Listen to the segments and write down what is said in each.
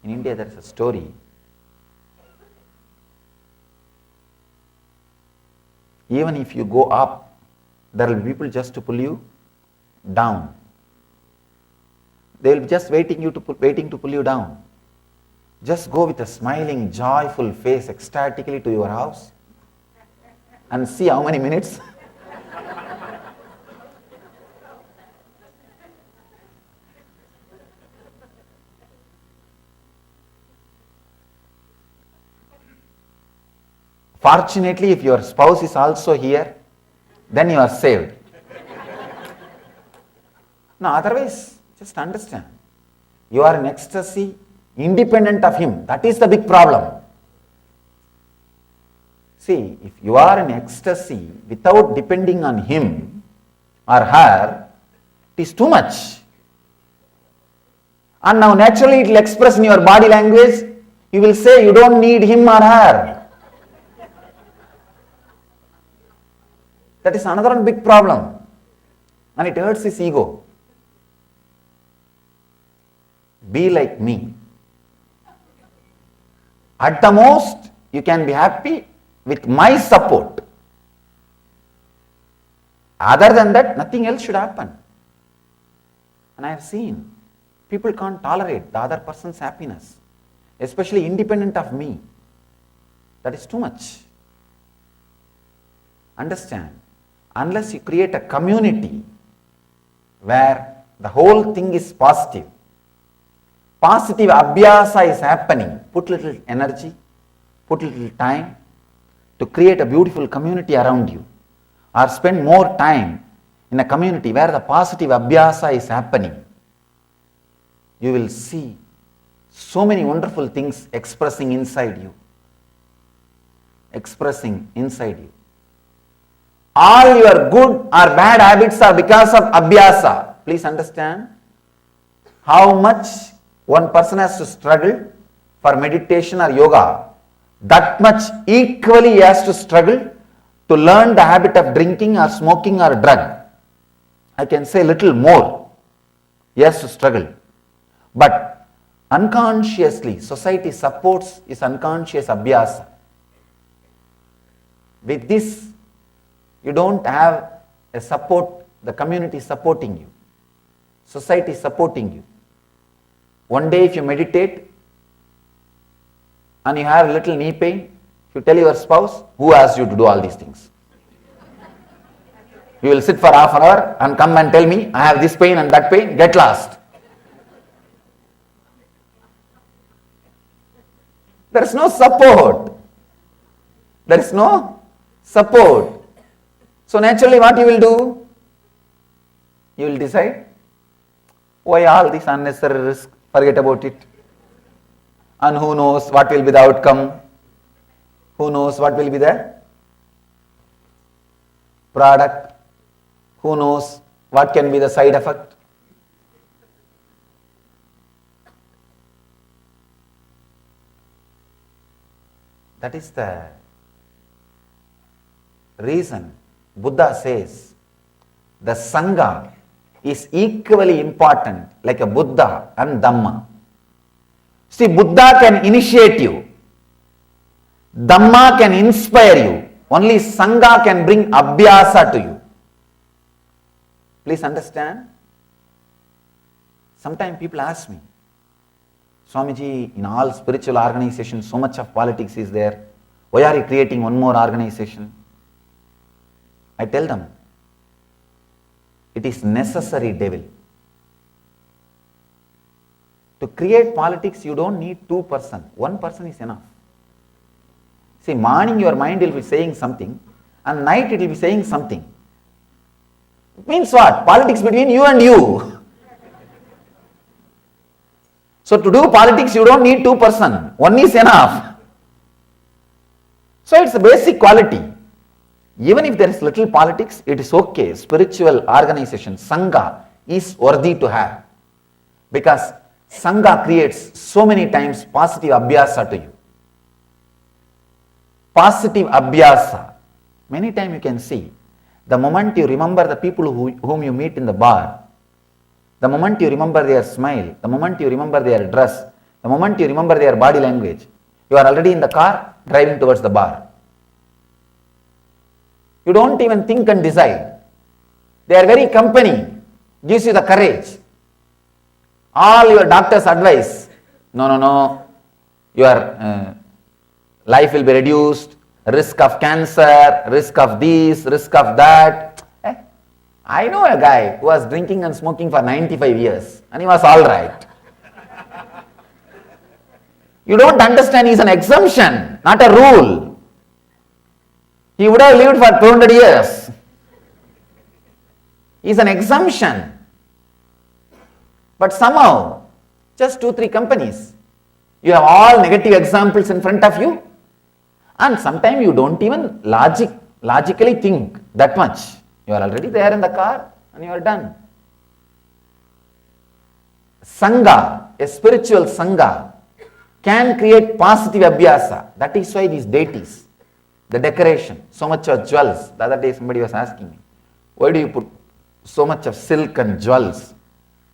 In India there is a story. Even if you go up, there will be people just to pull you down. They will be just waiting to pull you down. Just go with a smiling, joyful face ecstatically to your house and see how many minutes. Fortunately, if your spouse is also here, then you are saved. No, otherwise, just understand. You are in ecstasy, independent of him. That is the big problem. See, if you are in ecstasy without depending on him or her, it is too much. And now naturally it will express in your body language. You will say you don't need him or her. That is another big problem. And it hurts his ego. Be like me. At the most, you can be happy with my support. Other than that, nothing else should happen. And I have seen people can't tolerate the other person's happiness, especially independent of me. That is too much. Understand, unless you create a community where the whole thing is positive, positive abhyasa is happening, put little energy, put little time to create a beautiful community around you, or spend more time in a community where the positive abhyasa is happening, you will see so many wonderful things expressing inside you. All your good or bad habits are because of abhyasa. Please understand how much one person has to struggle for meditation or yoga. That much equally he has to struggle to learn the habit of drinking or smoking or drug. I can say little more. He has to struggle. But unconsciously, society supports his unconscious abhyasa. With this, you don't have a support, the community supporting you, society supporting you. One day if you meditate and you have little knee pain, you tell your spouse, who asked you to do all these things? You will sit for half an hour and come and tell me, I have this pain and that pain, get lost. There is no support. So naturally what you will do? You will decide, why all this unnecessary risk, forget about it. And who knows what will be the outcome? Who knows what will be the product? Who knows what can be the side effect? That is the reason Buddha says the sangha is equally important like a Buddha and Dhamma. See, Buddha can initiate you, Dhamma can inspire you, only sangha can bring abhyasa to you. Please understand. Sometimes people ask me, Swamiji, in all spiritual organizations so much of politics is there, why are you creating one more organization? I tell them, it is necessary, devil. To create politics, you don't need two persons. One person is enough. See, morning your mind will be saying something, and night it will be saying something. It means what? Politics between you and you. So to do politics, you don't need two persons. One is enough. So it's a basic quality. Even if there is little politics, it is okay. Spiritual organization, sangha, is worthy to have. Because sangha creates so many times positive abhyasa to you. Positive abhyasa. Many times you can see, the moment you remember the people whom you meet in the bar, the moment you remember their smile, the moment you remember their dress, The moment you remember their body language, you are already in the car driving towards the bar. You don't even think and decide. Their very company gives you the courage. All your doctor's advice, no, your life will be reduced, risk of cancer, risk of this, risk of that. I know a guy who was drinking and smoking for 95 years and he was all right. You don't understand, he's an exemption, not a rule. He would have lived for 200 years. He's an exemption. But somehow, just 2-3 companies, you have all negative examples in front of you, and sometimes you don't even logically think that much. You are already there in the car and you are done. Sangha, a spiritual sangha, can create positive abhyasa. That is why these deities, the decoration, so much of jewels. The other day somebody was asking me, why do you put so much of silk and jewels?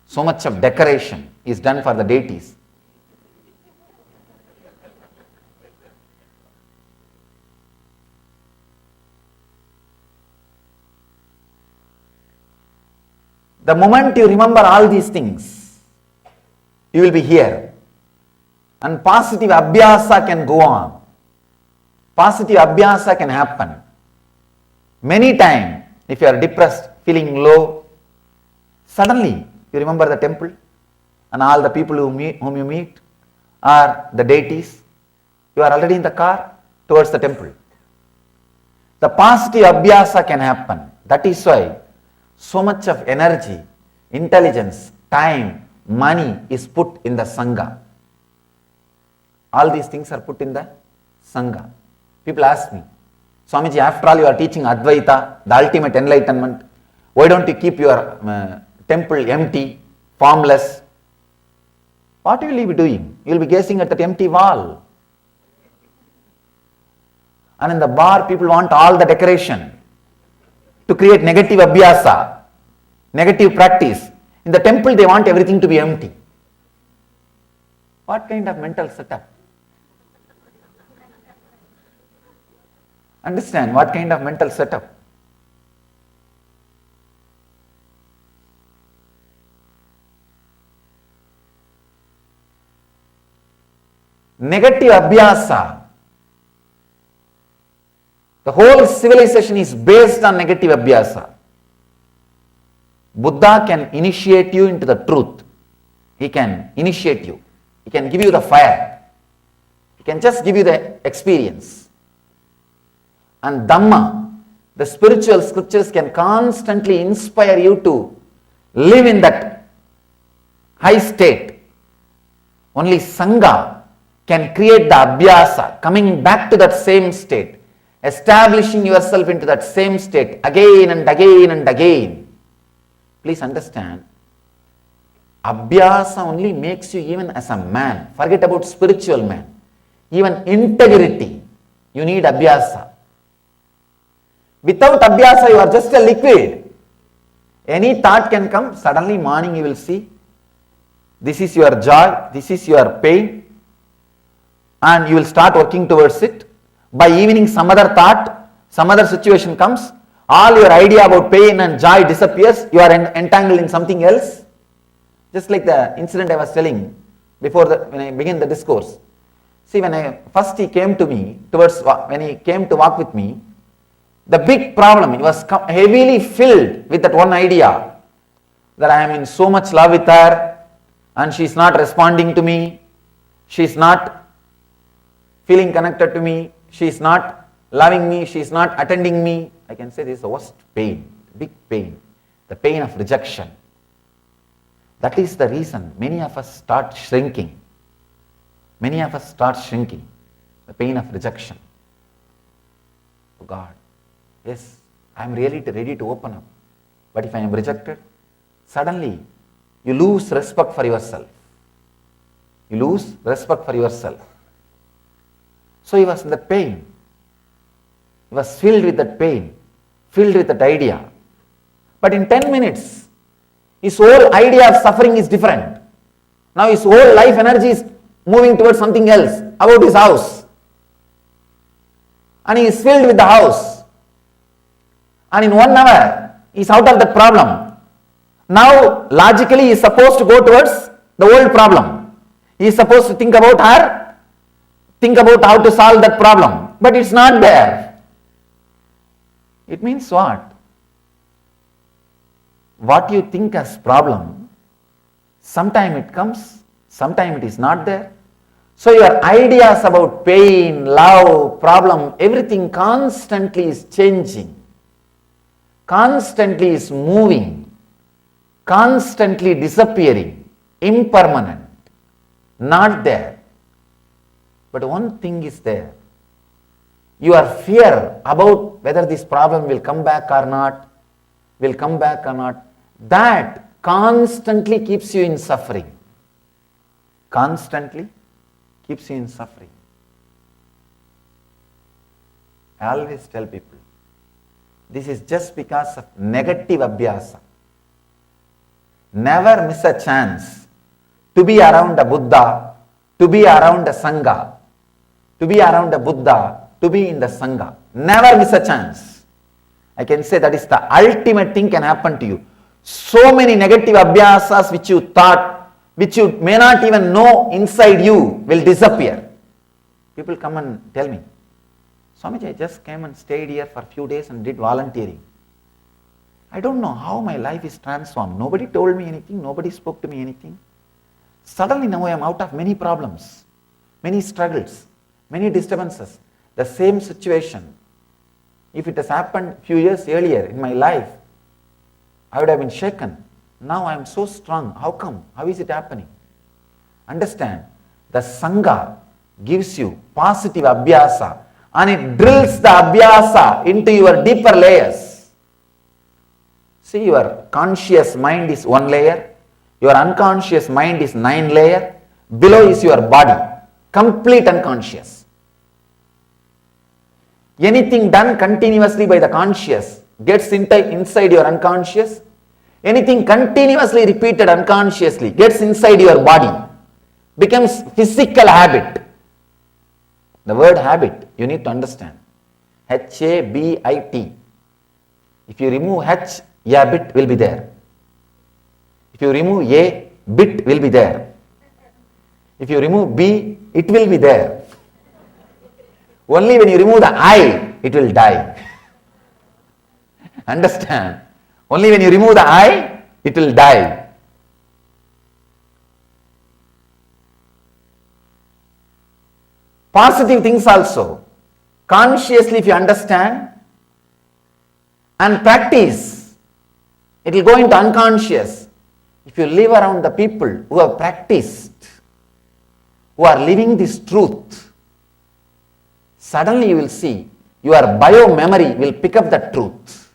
So much of decoration is done for the deities. The moment you remember all these things, you will be here. And positive abhyasa can go on. Positive abhyasa can happen. Many times, if you are depressed, feeling low, suddenly you remember the temple and all the people whom you meet are the deities. You are already in the car towards the temple. The positive abhyasa can happen. That is why so much of energy, intelligence, time, money is put in the sangha. All these things are put in the sangha. People ask me, Swamiji, after all you are teaching Advaita, the ultimate enlightenment, why don't you keep your temple empty, formless? What will you be doing? You will be gazing at that empty wall. And in the bar, people want all the decoration to create negative abhyasa, negative practice. In the temple, they want everything to be empty. What kind of mental setup? Understand what kind of mental setup? Negative abhyasa. The whole civilization is based on negative abhyasa. Buddha can initiate you into the truth. He can initiate you. He can give you the fire. He can just give you the experience. And Dhamma, the spiritual scriptures, can constantly inspire you to live in that high state. Only Sangha can create the abhyasa, coming back to that same state, establishing yourself into that same state again and again and again. Please understand, abhyasa only makes you even as a man. Forget about spiritual man. Even integrity, you need abhyasa. Without abhyasa, you are just a liquid. Any thought can come, suddenly morning you will see, this is your joy, this is your pain, and you will start working towards it. By evening, some other thought, some other situation comes, all your idea about pain and joy disappears, you are entangled in something else. Just like the incident I was telling before when I began the discourse. See, when he came to me, when he came to walk with me, the big problem, he was heavily filled with that one idea, that I am in so much love with her and she is not responding to me, she is not feeling connected to me, she is not loving me, she is not attending me. I can say this is the worst pain, big pain, the pain of rejection. That is the reason many of us start shrinking. Many of us start shrinking, the pain of rejection. Oh God, yes, I am really ready to open up. But if I am rejected, suddenly you lose respect for yourself. You lose respect for yourself. So he was in that pain. He was filled with that pain, filled with that idea. But in 10 minutes, his whole idea of suffering is different. Now his whole life energy is moving towards something else about his house. And he is filled with the house. And in 1 hour, he is out of that problem. Now, logically, he is supposed to go towards the old problem. He is supposed to think about her, think about how to solve that problem. But it's not there. It means what? What you think as problem, sometime it comes, sometime it is not there. So your ideas about pain, love, problem, everything constantly is changing, constantly is moving, constantly disappearing, impermanent, not there. But one thing is there. Your fear about whether this problem will come back or not, that constantly keeps you in suffering. Constantly keeps you in suffering. I always tell people, this is just because of negative abhyasa. Never miss a chance to be around a Buddha, to be around a sangha, to be around a Buddha, to be in the sangha. Never miss a chance. I can say that is the ultimate thing can happen to you. So many negative abhyasas which you thought, which you may not even know inside you will disappear. People come and tell me, Swamiji, I just came and stayed here for a few days and did volunteering. I don't know how my life is transformed. Nobody told me anything, nobody spoke to me anything. Suddenly now I am out of many problems, many struggles, many disturbances. The same situation, if it has happened few years earlier in my life, I would have been shaken. Now I am so strong. How come? How is it happening? Understand, the sangha gives you positive abhyasa and it drills the abhyasa into your deeper layers. See, your conscious mind is 1 layer, your unconscious mind is 9 layer, below is your body, complete unconscious. Anything done continuously by the conscious gets inside your unconscious. Anything continuously repeated unconsciously gets inside your body, becomes physical habit. The word habit, you need to understand. H-A-B-I-T. If you remove H, a bit will be there. If you remove A, bit will be there. If you remove B, it will be there. Only when you remove the I, it will die. Understand? Only when you remove the I, it will die. Positive things also. Consciously if you understand and practice, it will go into unconscious. If you live around the people who have practiced, who are living this truth, suddenly you will see your bio-memory will pick up the truth.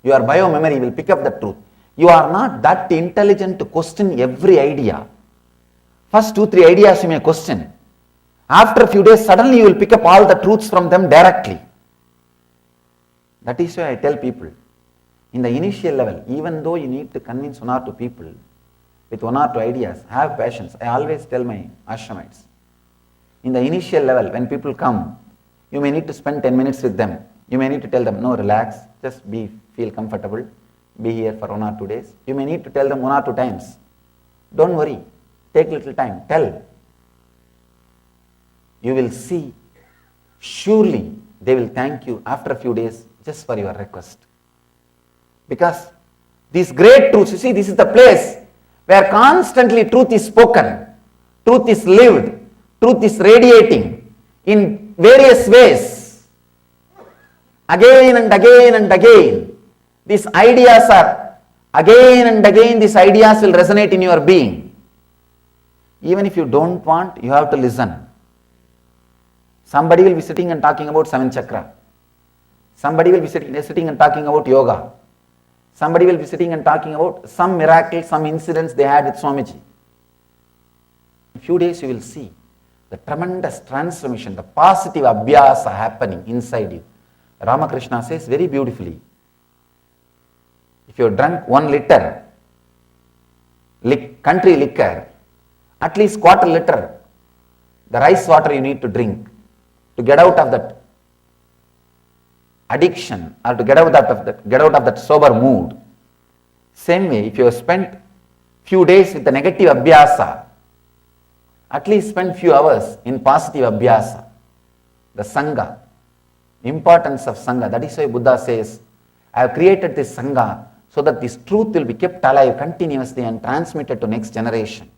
Your bio-memory will pick up the truth. You are not that intelligent to question every idea. First 2-3 ideas you may question. After a few days, suddenly you will pick up all the truths from them directly. That is why I tell people, in the initial level, even though you need to convince 1 or 2 people with 1 or 2 ideas, have patience. I always tell my ashramites, in the initial level, when people come, you may need to spend 10 minutes with them. You may need to tell them, no, relax, just feel comfortable, be here for 1 or 2 days. You may need to tell them 1 or 2 times. Don't worry, take little time, tell. You will see, surely they will thank you after a few days just for your request. Because these great truths, you see, this is the place where constantly truth is spoken, truth is lived, truth is radiating in various ways. Again and again and again, these ideas are, again and again these ideas will resonate in your being. Even if you don't want, you have to listen. Somebody will be sitting and talking about 7th chakra. Somebody will be sitting and talking about yoga. Somebody will be sitting and talking about some miracle, some incidents they had with Swamiji. In a few days you will see the tremendous transformation, the positive abhyasa happening inside you. Ramakrishna says very beautifully, if you drank 1 liter country liquor At least quarter liter, the rice water you need to drink to get out of that addiction or to get out of that sober mood. Same way, if you have spent few days with the negative abhyasa, at least spend few hours in positive abhyasa. The sangha, importance of sangha. That is why Buddha says, I have created this sangha so that this truth will be kept alive continuously and transmitted to next generation.